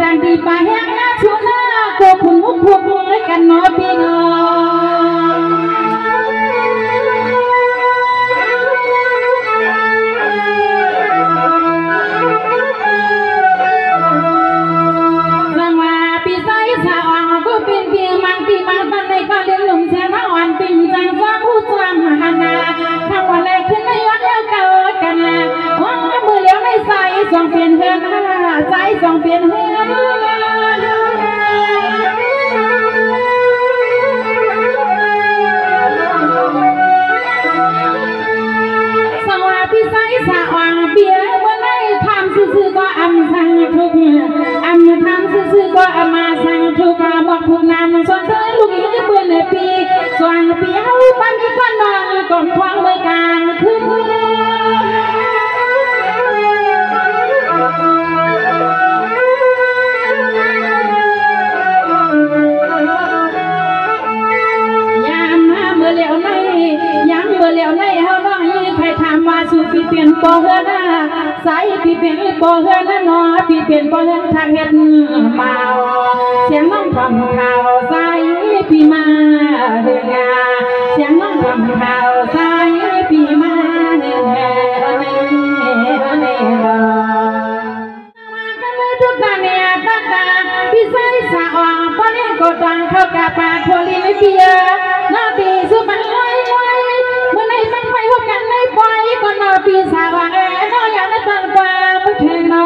ดังดีไปแห้งหน้าชัวหน้าโกคุณมุกพวกด้วยกันเนาะพี่น้องสังว่าปีไซสาวก็เป็นเพียงมังที่มาตั้งในก็เลี้ยงหนุ่มแช่น้ำอ่อนเป็นจังฟ้าผู้สวามหานาทำวันแรกขึ้นในย้อนแล้วเก่ากันนะว่ามือเลี้ยวในสายสองเปลี่ยนเฮือนสายสองเปลี่ยนเฮือนสาวพี่ไซสาวเบียร์วันไหนทำซื่อๆก็อำสั่งทุกอำทำซื่อๆก็อำมาสั่งทุกบอกทุกนามส่วนเธอลูกอีกเปื่อนปีส่วนปีเฮาปันนี้ก็นอนก่อนควางไว้กลางคืนเหลียวในเฮาน้องยี่ใครถามว่าสู่พี่เปลี่ยนบ่เฮือนะใส่พี่เปลี่ยนบ่เฮือนะน้อพี่เปลี่ยนบ่เฮือทางเฮ็ดเมาเสียงน้องทำข่าวใส่พี่มาเฮืองาเสียงน้องทำข่าวใส่พี่มาเฮืองาทุกตาเนี่ยตาตาพี่ใส่สาวป้อนกดดังเข้ากับปาทัวลินเบียนาตีสุบันลอยเมื่อในตั้งไปพบกันในปล่อยก็นอปีสาวน้อยอยากได้ตันกว่าไม่ใช่นอ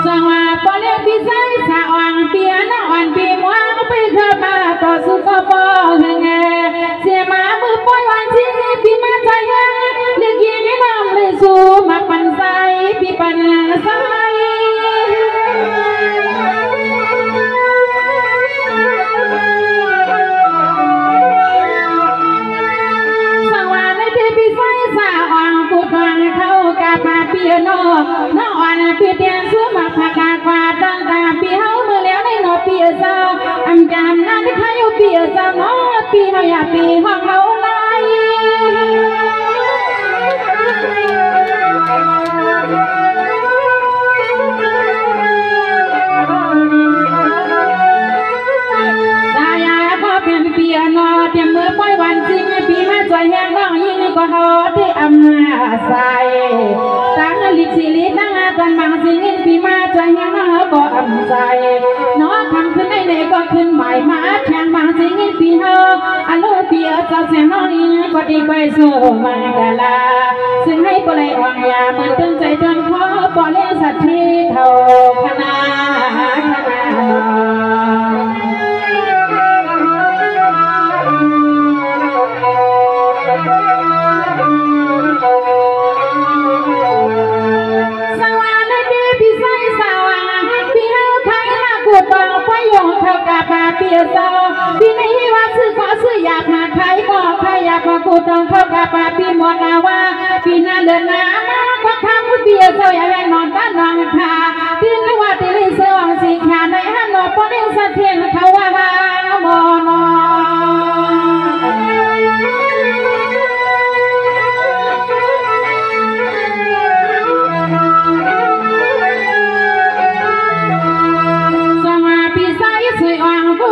จังหวะปอนพี่ใส่สาวเปียน้องปีมัวไปเธอมาต่อสู้ก็พอเงเสียมามือปล่อยวันที่พี่มาใจเลือกยิงให้น้องเลยสู้มาปันใส่พี่ปันใส่สังวาในที่พี่ใส่สาวกูทางเข้ากับมาเปียโนน้องพี่เตียนสู้มาพักกว่าตั้งตาพี่เฮาเมื่อแล้วในนอเปียเศร้าอันจำนั้นที่เขาอยู่เปียเศร้าน้องปีเฮาอยากปีห้องเขาไล่สายาก็เป็นเปียโนเตรียมมือปล่อยวันจริงปีมาจ่อยแห้งน้องยิ่งก็เขาที่อำนาจใส่ตั้งลิขิตตั้งตอนบางสิ่งปีมาจ่อยแห้งน้องก็อำใจน้องทำขึ้นในก็ขึ้นใหม่มาแข่งบางสิ่งปีเฮาอันโลเปียเจ้าเสียงน้องยิ่งก็ดีไปสู้มากะลาซึ่งให้ปลายอ่อนยาเหมือนตึงใจจนขอปล่อยสัตว์ที่เขาคณะเปียเศร้าพี่ในว่าซื้อขอซื้ออยากมาขายก็ใครอยากมากูต้องเข้ากับปาพี่หมดแล้วว่าพี่น่าเลือนน้ำมาก็ทำเปียเศร้าอยากให้นอนบ้านนอนคาพี่นึกว่าตีลิเสือสีขาในฮันนอปอดิ้งสะเทียนเขาว่าหามอน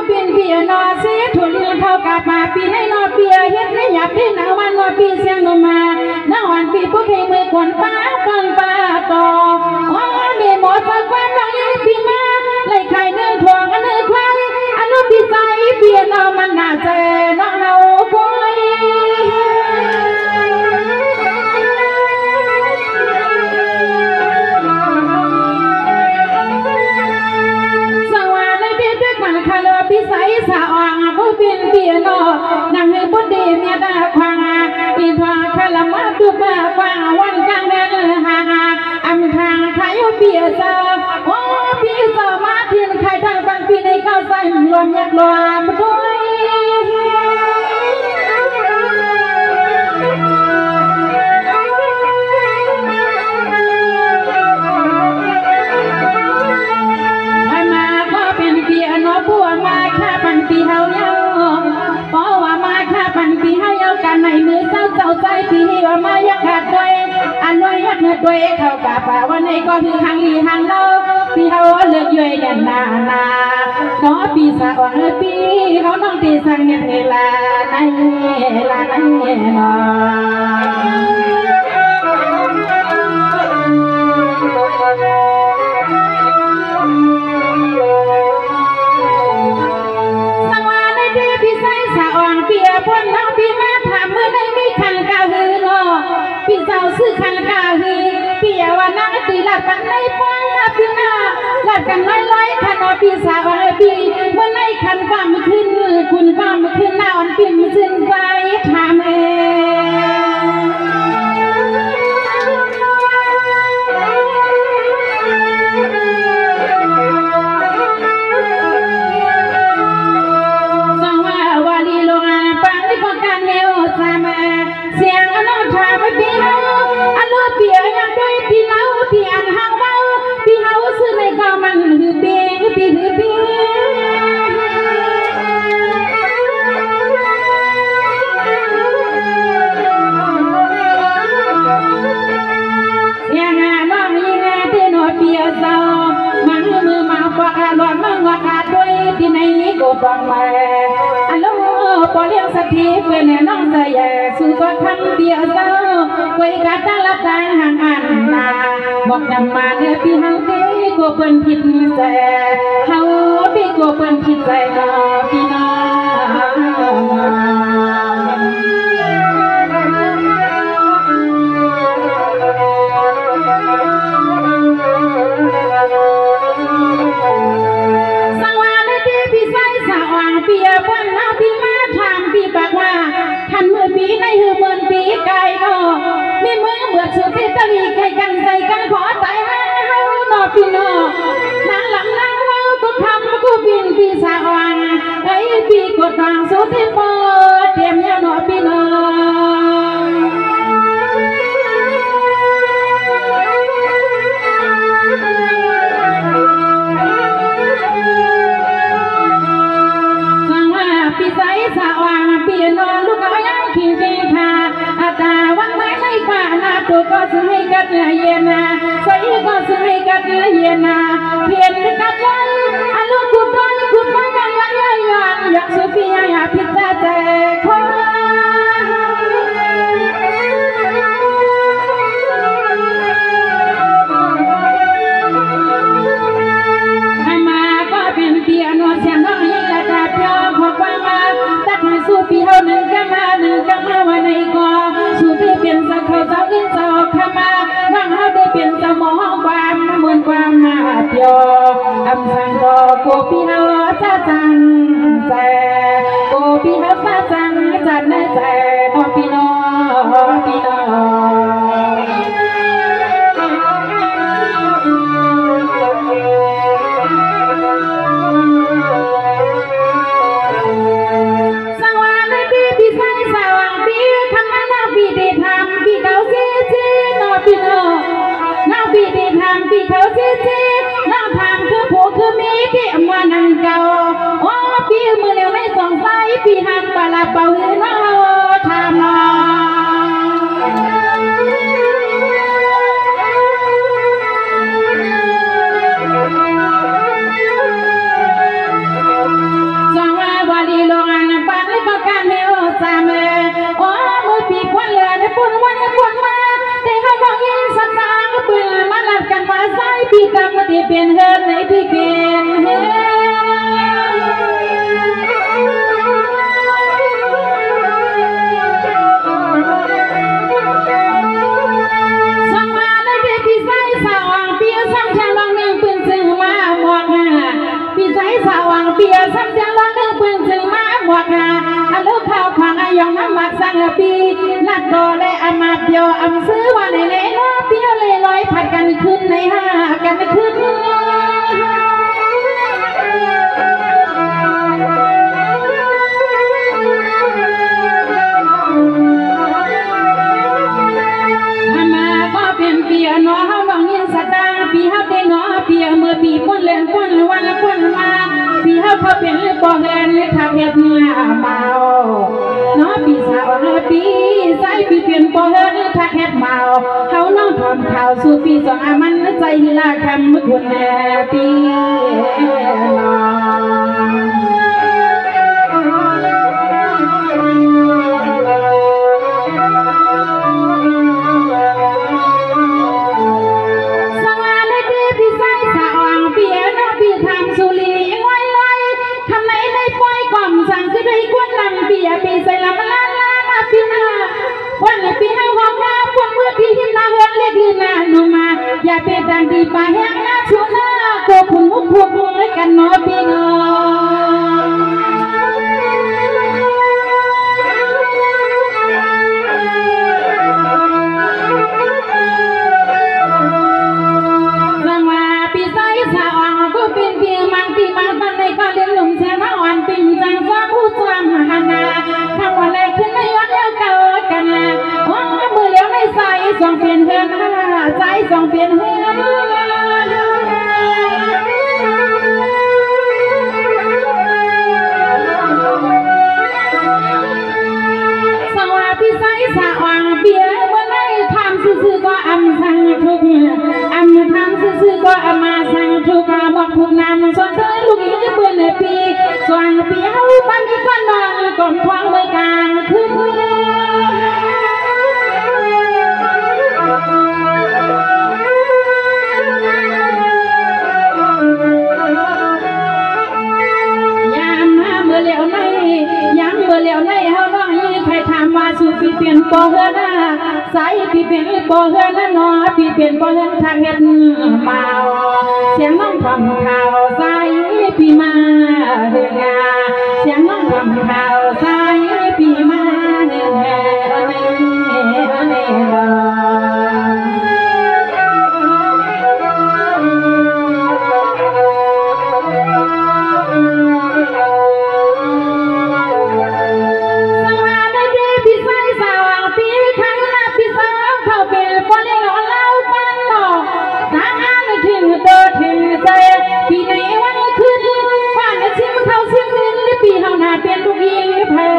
เป็นเปียนอเสียถั่วเลี้ยงเข้ากับมาปีให้นอเปียเฮ็ดให้หยับที่หน้าวันนอปีเสียงลงมาหน้าวันปีพวกให้มือก่อนป้าก่อนป้าต่ออ๋อเมียหมดฟังความน้องยัยปีมาเลยไข่เนื้อถั่วกันเนื้อควายอันนู้นปีใจเปียนอมันน่าเจน้องเราปอยพี่ใส่สาวผู้เป็นเปียโนนางให้บุตรดีเมียตาควางอีทองคลมาตุบะควางวันกลางเดือนหาอำทางขายเปียสาวโอ้พี่สาวมาเทียนขายทางฟังพี่ในข้าวใส่รวมยักษ์รวมด้วยปีเฮายังเพราะว่ามา ด้วยเขากะป่าวันนี้ก็คือทางลีทางเราพี่เขาเลือกย่อยกันนาน้อปีสาวปีเขาน้องตีสังเงลาในลาในนอสังวานในที่พี่ใส่สาวเปียพ้นน้องพี่มาถามเมื่อในมีขันกะหือนอพี่สาวซื้อขันกะหือเปียว่านั่งตีหลับกันในป้องพี่นาหลับกันน้อยๆขันอพี่สาวพี่เมื่อในขันก็ไม่ขึ้นคุณก็ไม่ขึ้นหน้าอ่อนปิ่มซึ้งใจถามเองสังว่าวาลีโลงานปังในป้องกันเฮลสามเสียงอนุชาไปพี่เฮาอนุเปียยังด้วยพี่เล่าพี่อันหักเบาพี่เฮาซื้อในก็มันหือเปียพี่หือเปียยังน้องยังที่หนูเปียสาวมันมือมาปากหลอนมังว่าขาดด้วยที่ไหนก็ต้องมาอัลโหลพอเลี้ยงสักทีเพื่อนน้องใจแย่สู้ก็ทำเปียสาวไว้กัดตาลับตาห่างอันนาบอกนำมาเนื้อพี่เฮาเด้ก็เปิ้นผิดใจเฮาเด้ก็เปิ้นผิดใจก็พี่น้องสังวาในที่พี่ใส่สาวเปียเปิ้นเอาพี่มาถามพี่บอกว่าทันมือปีในหือเปิ้นปีไก่ก็มีมือเบื่อสุดที่ตะลีไก่กันใจกันขอใจให้เฮานอพี่น้องนางหลังนางว่าก็ทำก็บินพี่สาวไอ้พี่กดวางสุดที่เปิดเตรียมยาวนอพี่น้องพี่ใส่สาวพี่นอนลูกก็ยังคิดดีค่ะอาตาวังไม่ไม่ฝ่านาตัวก็ซื้อให้กัดเย็นนะใส่ก็ซื้อให้กัดเย็นนะเพียนกัดวันอาลูกกุดร้อนยังอยากสุพี่อยากพิจารณาคนเป็นเปียโนเสียงน้องยิ่งกระดาษยอมขอความมาตัดให้สู้ปีเฮาหนึ่งกันมาวันในก่อสู้ที่เป็นสักเขาเจ้าอินเจ้าขมาว่างเฮาได้เป็นสมองความมวลความมาเปียวอำสังก็โกปีเฮาซาจังใจโกปีเฮาซาจังจัดในใจน้องพี่น้องพี่น้องสังวาในที่พี่ใส่สาวพี่ทำมาน้องพี่ได้ทำพี่เขาเสียจีน้องพี่น้องน้องพี่ได้ทำพี่เขาเสียจีน้องทำคือผู้คือมีที่อำมานังเก่าโอ้พี่มือเร็วไม่สงสัยพี่หันปลาเป่าหือน้องทำน้สังวาวาลีโลงานปันก็การเฮลสามโอ้มือปีกวันเหลือในปุ่นวันปุ่นมาแต่ให้น้องยิงสักตาก็ปืนมาหลับกันมาใส่พี่กำมาดีเป็นเฮิร์ในพี่เป็นเฮิสังวาในที่พี่ใส่สาวปีสังจังลองหนึ่งปืนจึงมาหมวกพี่ใส่สาวเปียสังจังลองหนึ่งปืนจึงมาหมวกอันลูกข้าวของอายองน้ำหมักสังปีนัดโตและอามาเปียวอำซื้อว่าในเล่น้อเปียวเลยลอยผัดกันขึ้นในห้ากันขึ้นมาก็เป็นเปียน้อเฮาน้องยินสตางปีเฮาได้น้อเปียเมื่อปีพ้นเล่นพ้นวันพ้นมาปีเฮาเขาเป็นบ่แม่นเลยทักเฮ็ดเมื่อเมาน้อปีสาวปีใส่ปีเป็นบ่เฮ็ดทักเฮ็ดเมาเฮาน้องทอมเขา ปีสองมันใจละคำคุณปีนอปีใส่ลำลาปีหน้าวันปีห้าหกห้าพวกเมื่อปีหิมนาเฮือนเล็กลีนาหนูมาอย่าเป็นดังดีป่าแห้งหน้าชัวหน้าโกพุ่นมุกพวกมุงให้กันนอปีนอสังวาปีใส่สาวก็เป็นเพียงมังปีมาบันในก็เลี้ยงหนุ่มแช่น้ำวันปีจังฟ้าผู้สวามหานาทำวันแรกขึ้นในวันเลี้ยวเก่ากันว่ามือเลี้ยวในสายสองเปลี่ยนเฮือนสายสองเปลี่ยนเฮือนสวาพิสัยสาวางเปียวันไหนทำซื่อก็อำสั่งทุกอำทำซื่อก็อำมาสั่งทุกบอกทุกนำส่วนเธอลูกอีกเบื่อในปีส่วนปีเฮาปันอีกคนนอนก่อนควางเมื่อกลางคืนเลี้ยวในยังเมื่อเลี้ยวในเฮาน้องยี่ใครถามว่าสู่ปีเปลี่ยนบ่เฮือนะสายปีเปลี่ยนบ่เฮือนะนอปีเปลี่ยนบ่เฮือทางเฮ็ดมาเสียงน้องทำข่าวสายปีมาเฮืองาเสียงน้องทำข่าวสายปีมาเฮืองาปีในวันขึ้นบ้านชิมเขาเสียงเงินปีเฮาหน้าเป็นลูกยิงเพลอ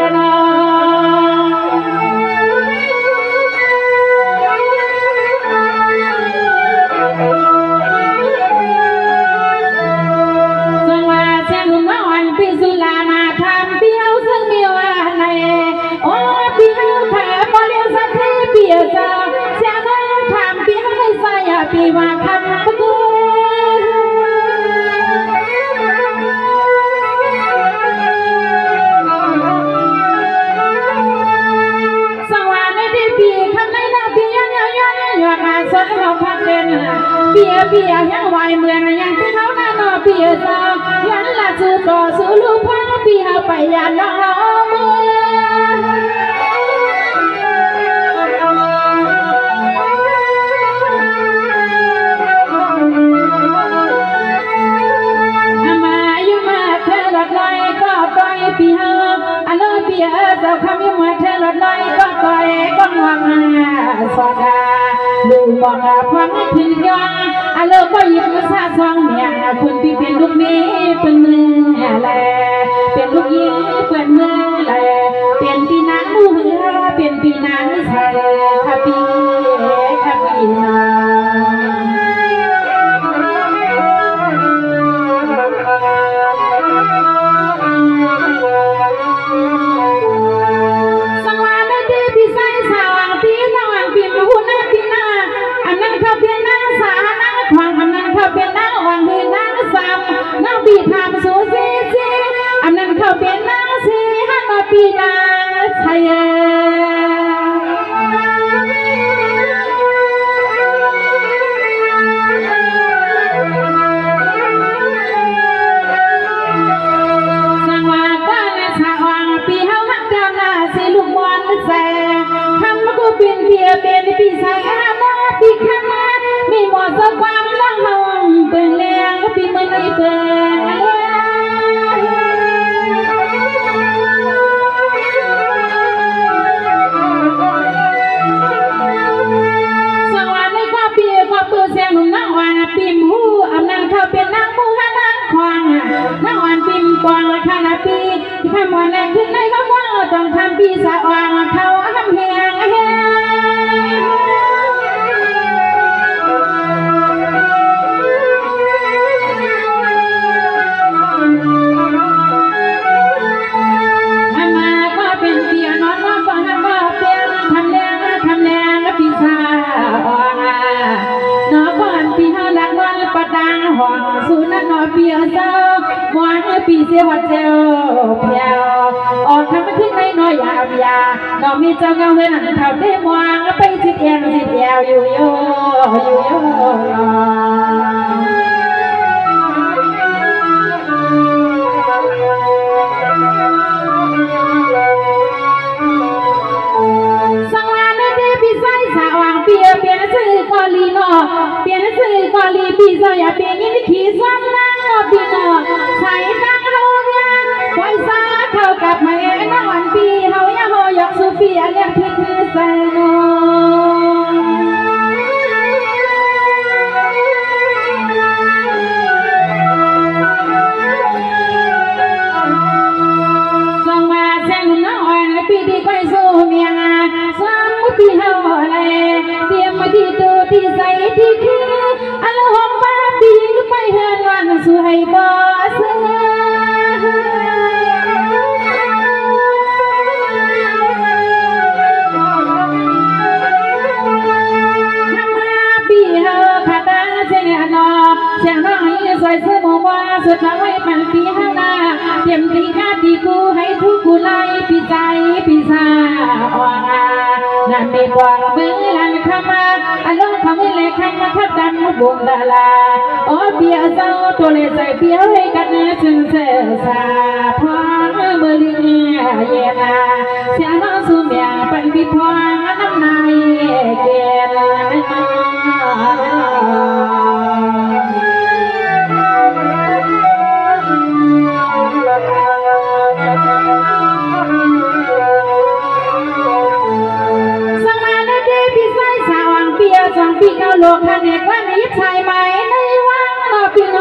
ส่วนว่าเสียงนุ่มน้อยปีสุลามาทำเปียวซึ่งมีว่าในโอ้ปีเฮาแถบบ่เลี้ยวสักทีปีเจ้าเสียงน้องทำปีเฮาในสายปีว่าคำประตูสนเราพักเล่นเปียยังไหวเมืองยังที่เขาหน้านอเปียซอยันละซื้อต่อซื้อลูกพักเปียไปยันน้องเราเมืองมาอยู่มาเธอหลอดลอยก็ต่อยเปียอันเลิศเปียเจ้าคำอยู่มาเธอหลอดลอยก็ต่อยก็งวงสอดาลูกบอกฟังให้ถึงย้อนอาเลิกก็ยิ้มซาซองเนี่ยคุณพี่เป็นลูกนี้เป็นมือแลเป็นลูกยิ้มเป็นมือแลเป็นปีนางมือเป็นปีนางใส่ค่ะปีนาปีทำสูสีสีอันนั้นเขาเป็นนางสีฮันนอปีนางไทยสังวาบ้านสาวางปีเฮาหักดาวนาสีลูกบอลแสทำมากูเป็นเพียเป็นปีใส่อาโมปีขันมามีหมดสความน้องเฮาเป็นแรงปีมันไม่เป็นเสียงหนุ่มนางวานปิมหูอำนันเขาเป็นนางมูฮานางควางนางวานปิมกวางคานาปีที่ทำวันแรกขึ้นในเขาว่าต้องทำปีสะวางเขาทำแหง สียวัดเจ้าเพียวออกทำขึ้นในน้อยยามยาน้องมีเจ้าเงาเฮือนเขาได้มองไปจิตเอียงจิตแยวอยู่โยอยู่โยสังวานเดพิไซสาวางเปียเปียนซื้อกอลีนอเปียนซื้อกอลีปีซอยาเปียยินขี้ซ้ำนั่งปีนอใส่ตั้งโรงยาไว้ซาเท่ากับแม่นอนปีเฮาอย่าหอยกสุฟีเรียกพิคือใส่นอปีดีไปสู้เมียสามมุติเฮาเลยเตรียมมาที่ตัวที่ใส่ที่คืออันหอมบ้าปีไปเฮือนวันสู้ให้บ่เสือทำมาปีเฮาขาตาเสียนอเสียงน้อยสวยเสื้อหมูว่าสุดท้ายมันปีเฮาหน้าเตรียมตีข้าตีกูให้ทุกกูไล่ปีใจปีซาอวางานมีกวางมือลันขมาอารมณ์ความเล็กขมาทับดำบุญดาลาโอ้เปียเจ้าตัวเล็กใจเปียวให้กันจึงเสียสาพอมือลิ้นเย็นเสียน้องสูเมียเป็นปีพวงน้ำนายเกลปีเก้าโลกพันเอกว่านิสัยไหมในวังนอปีโน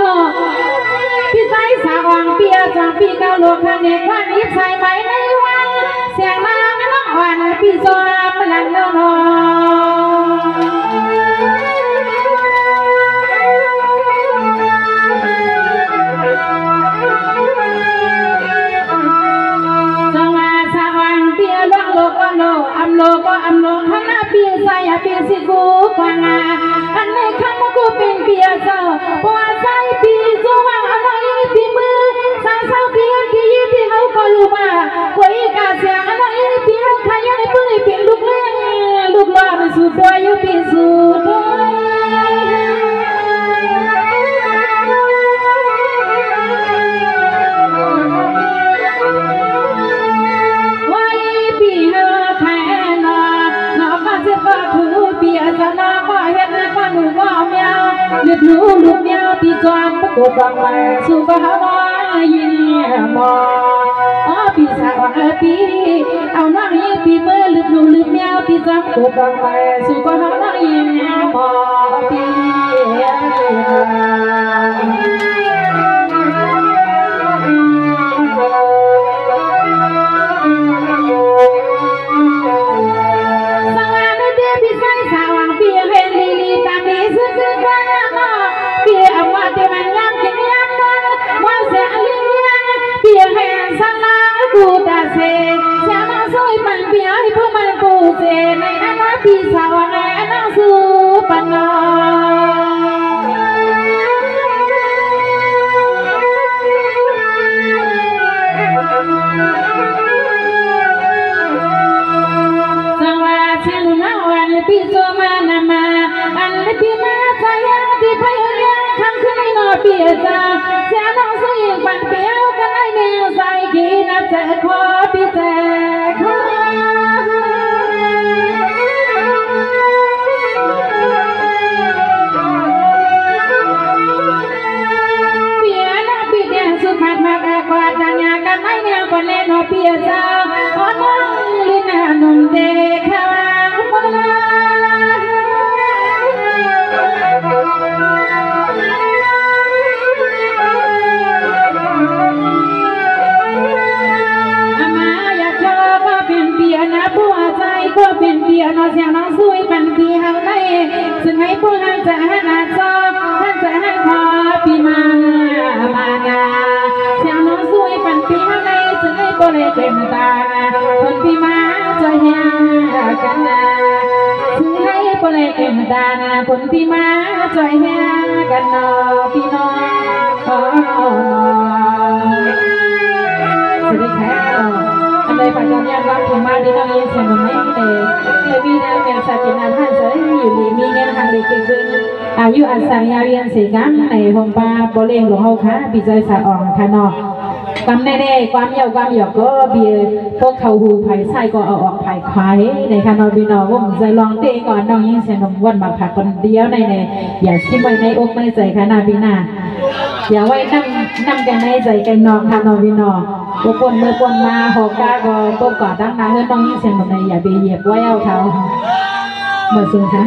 พี่ใจสาววังเปียจังปีเก้าโลกพันเอกว่านิสัยไหมในวังเสียงนางน้องวันปีโซพลังโนโนอัมโลก็อัมโลข้างหน้าเปียใส่เปียสิกูกว่านาอันในข้างกูเป็นเปียเจ้าปวดใจปีจงวังอันไหนปีมือสาวสาวเปียที่ยี่ที่เขาก็รู้ว่าคุยกาเสียงอันไหนเปียขยันในปืนเป็นลูกเล่นลูกหลานสุดตัวอยู่ปีสุดตัวลูกหนูลูกเมียวที่จอมประกอบดอกไม้สู่บ้านน้อยยินมอปีสาวปีเอาน้องยิงปีเมื่อลูกหนูลูกเมียวที่จอมประกอบดอกไม้สู่บ้านน้อยยินมอปีกูตาเสเสียน้องสวยปันเปียให้พวกมันกูเสในนั้นว่าพี่สาวในน้องสู้ปันนอสังวาเสียงน้องวันพี่โซมานามาอันพี่มาใจยังที่พยายามทำขึ้นในนอเปียจ้าเสียน้องสวยปันเปียกันไอเนวใส่กีนับเจขอพี่เจขอเปียน้องพี่เดียสุภาพมากกว่าจันยากันไอเนวคนเล่นเปียจ้าอ๋อน้องลินาหนุ่มเด็กข้าวก็เป็นเปียนอเสียงน้องสวยปันปีเฮาไล่ซึ่งให้พวกหันจะหันอาจอหันจะหันขอปีมางาเสียงน้องสวยปันปีเฮาไล่ซึ่งให้พวกเลยเต็มตาคนปีมาจะแห่กันซึ่งให้พวกเลยเต็มตาคนปีมาจะแห่กันพี่น้อง ผัดกันยำรักถึงมาดีน้องยินเสียงไม่มีนางเมียสัจจินาท่านเสยอยู่ดีมีเงินทางดีกินบึงอายุอันสังยาวเยียนสีกังในหงปลาโบเลี้ยงหลวงเฮาค่ะปีใจสะอ่อนค่ะเนาะความแน่ๆความเยาความหยอกก็เบียพวกเขาหูไผ่ไส้ก็เอาออกไผ่ควายในค่ะนอบีนอว่าผมใจลองเตะก่อนน้องยินเสียงนมวันมาผักคนเดียวในอย่าทิ้งไว้ในอกในใจค่ะนาบีนาอย่าไว้นั่งกันในใจกันนอนค่ะนอบีนอพวกคนเมื่อคนมาหอกกาก็ต้มก่อตั้งน้ำเพื่อน้องยินเสียงนมในอย่าไปเหยียบไว้เอาเขาเหมือนสุนทร